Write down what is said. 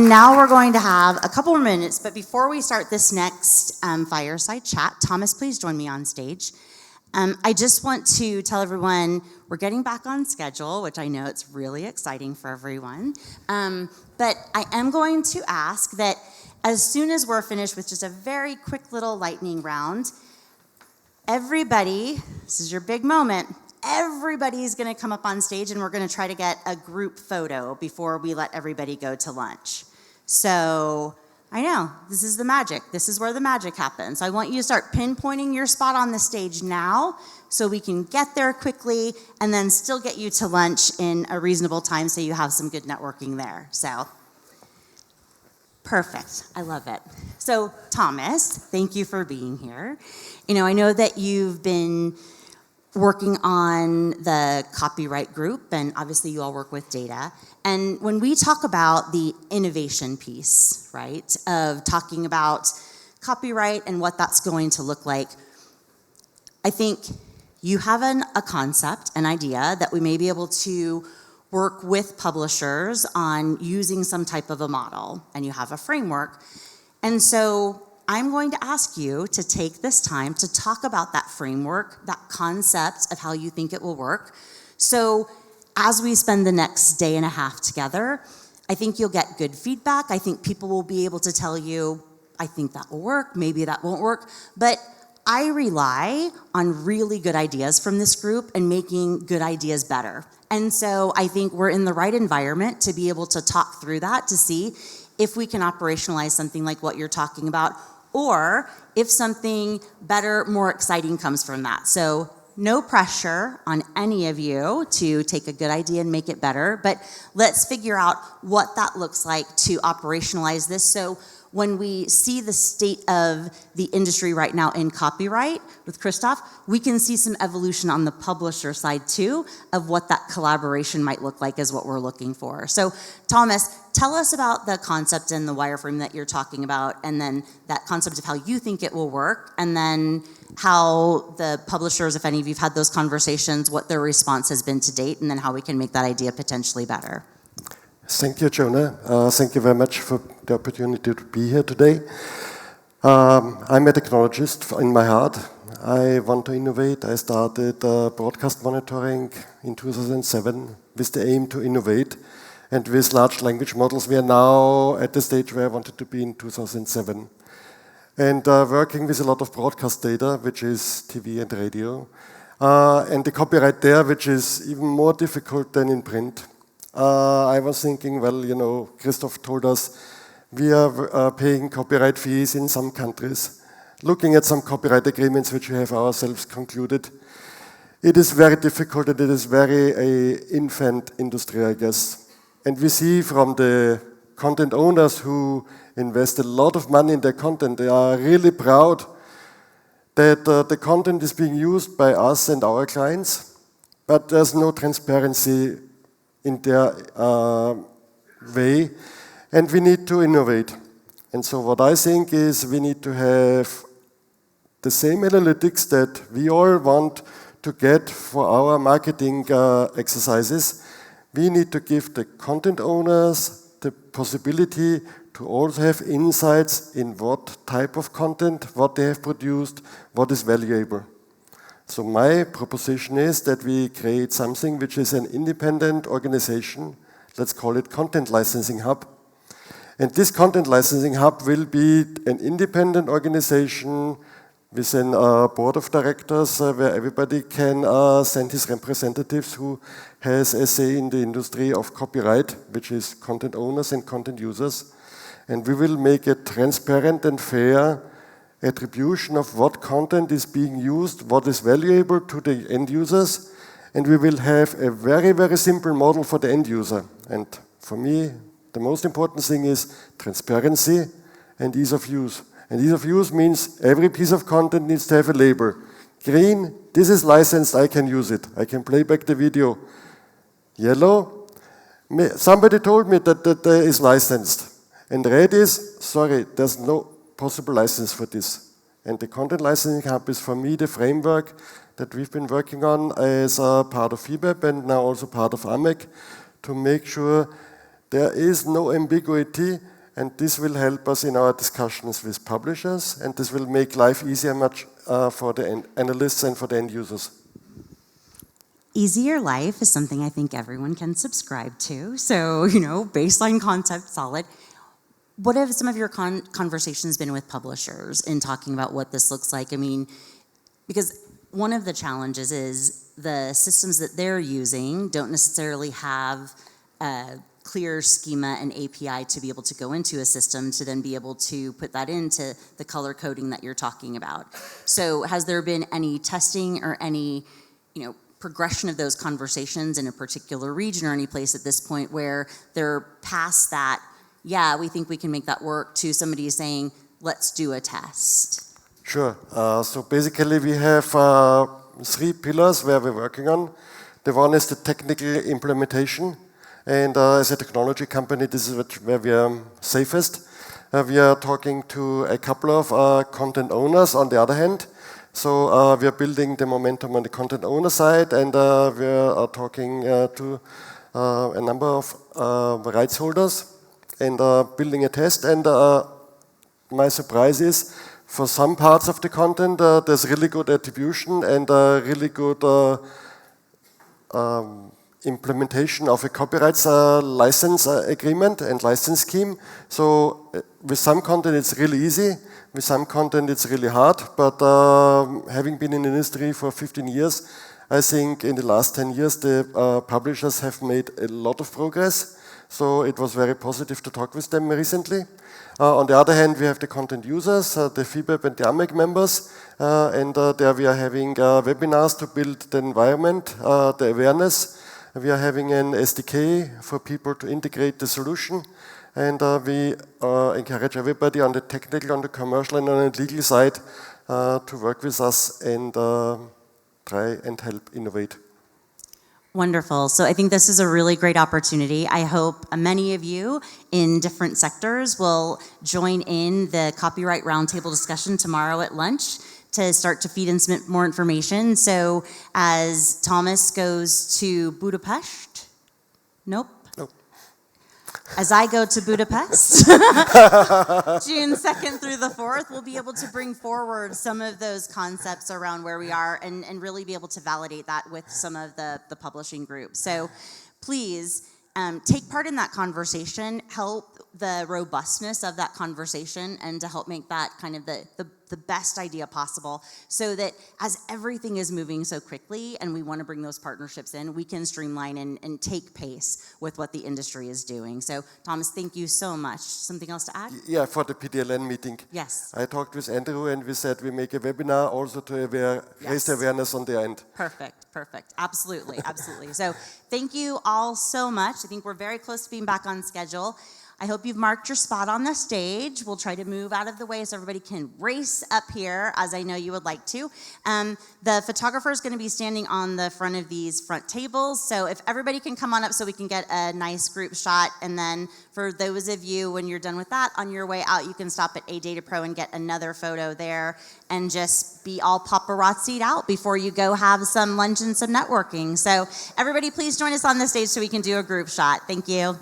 And now we're going to have a couple more minutes, but before we start this next fireside chat, Thomas, please join me on stage. I just want to tell everyone we're getting back on schedule, which I know it's really exciting for everyone. But I am going to ask that as soon as we're finished with just a very quick little lightning round, everybody, this is your big moment, everybody's going to come up on stage and we're going to try to get a group photo before we let everybody go to lunch. So I know, this is the magic. This is where the magic happens. So I want you to start pinpointing your spot on the stage now so we can get there quickly and then still get you to lunch in a reasonable time so you have some good networking there. So, perfect. I love it. So, Thomas, thank you for being here. You know, I know that you've been working on the copyright group, and obviously you all work with data. And when we talk about the innovation piece, right, of talking about copyright and what that's going to look like, I think you have a concept, an idea that we may be able to work with publishers on using some type of a model, and you have a framework. And so I'm going to ask you to take this time to talk about that framework, that concept of how you think it will work. So as we spend the next day and a half together, I think you'll get good feedback. I think people will be able to tell you, I think that will work, maybe that won't work. But I rely on really good ideas from this group and making good ideas better. And so I think we're in the right environment to be able to talk through that to see if we can operationalize something like what you're talking about, or if something better, more exciting comes from that. So no pressure on any of you to take a good idea and make it better, but let's figure out what that looks like to operationalize this. So when we see the state of the industry right now in copyright with Christoph, we can see some evolution on the publisher side too of what that collaboration might look like is what we're looking for. So Thomas, tell us about the concept and the wireframe that you're talking about, and then that concept of how you think it will work, and then how the publishers, if any of you've had those conversations, what their response has been to date, and then how we can make that idea potentially better. Thank you, Jonah. Thank you very much for the opportunity to be here today. I'm a technologist in my heart. I want to innovate. I started broadcast monitoring in 2007 with the aim to innovate. And with large language models, we are now at the stage where I wanted to be in 2007. And working with a lot of broadcast data, which is TV and radio, and the copyright there, which is even more difficult than in print. I was thinking, well, you know, Christoph told us we are paying copyright fees in some countries. Looking at some copyright agreements which we have ourselves concluded, it is very difficult and it is very an infant industry, I guess. And we see from the content owners who invest a lot of money in their content, they are really proud that the content is being used by us and our clients, but there's no transparency in their way, and we need to innovate. And so what I think is we need to have the same analytics that we all want to get for our marketing exercises. We need to give the content owners the possibility to also have insights in what type of content, what they have produced, what is valuable. So my proposition is that we create something which is an independent organization, let's call it Content Licensing Hub. And this Content Licensing Hub will be an independent organization with a board of directors where everybody can send his representatives who has a say in the industry of copyright, which is content owners and content users. And we will make a transparent and fair attribution of what content is being used, what is valuable to the end users, and we will have a very, very simple model for the end user. And for me, the most important thing is transparency and ease of use. And ease of use means every piece of content needs to have a label. Green, this is licensed, I can use it. I can play back the video. Yellow, somebody told me that is licensed. And red is, sorry, there's no possible license for this. And the Content Licensing Hub is for me the framework that we've been working on as a part of FIBEP and now also part of AMEC to make sure there is no ambiguity and this will help us in our discussions with publishers, and this will make life easier much for the analysts and for the end users. Easier life is something I think everyone can subscribe to. So, baseline concept, solid. What have some of your conversations been with publishers in talking about what this looks like? I mean, because one of the challenges is the systems that they're using don't necessarily have a clear schema and API to be able to go into a system to then be able to put that into the color coding that you're talking about. So has there been any testing or any, progression of those conversations in a particular region or any place at this point where they're past that, yeah, we think we can make that work, to somebody saying, let's do a test? Sure. So basically we have 3 pillars where we're working on. The one is the technical implementation. And as a technology company, this is where we are safest. We are talking to a couple of content owners on the other hand. So we are building the momentum on the content owner side, and we are talking to a number of rights holders and building a test. And my surprise is, for some parts of the content, there's really good attribution and really good implementation of a copyrights license agreement and license scheme. So with some content it's really easy, with some content it's really hard, but having been in the industry for 15 years, I think in the last 10 years the publishers have made a lot of progress. So it was very positive to talk with them recently. On the other hand, we have the content users, the FIBEP and the AMEC members, and there we are having webinars to build the environment, the awareness. We are having an SDK for people to integrate the solution, and we encourage everybody on the technical, on the commercial, and on the legal side to work with us and try and help innovate. Wonderful. So I think this is a really great opportunity. I hope many of you in different sectors will join in the copyright roundtable discussion tomorrow at lunch to start to feed in some more information. So as Thomas goes to Budapest, nope. As I go to Budapest, June 2nd through the 4th, we'll be able to bring forward some of those concepts around where we are and really be able to validate that with some of the publishing groups. So please take part in that conversation, help the robustness of that conversation, and to help make that kind of the best idea possible, so that as everything is moving so quickly and we want to bring those partnerships in, we can streamline and take pace with what the industry is doing. So Thomas, thank you so much. Something else to add? Yeah, for the PDLN meeting. Yes. I talked with Andrew and we said we make a webinar also to raise awareness on the end. Perfect. Absolutely. So thank you all so much. I think we're very close to being back on schedule. I hope you've marked your spot on the stage. We'll try to move out of the way so everybody can race up here, as I know you would like to. The photographer is going to be standing on the front of these front tables, so if everybody can come on up so we can get a nice group shot, and then for those of you, when you're done with that, on your way out, you can stop at ADataPro and get another photo there, and just be all paparazzi'd out before you go have some lunch and some networking. So everybody please join us on the stage so we can do a group shot. Thank you.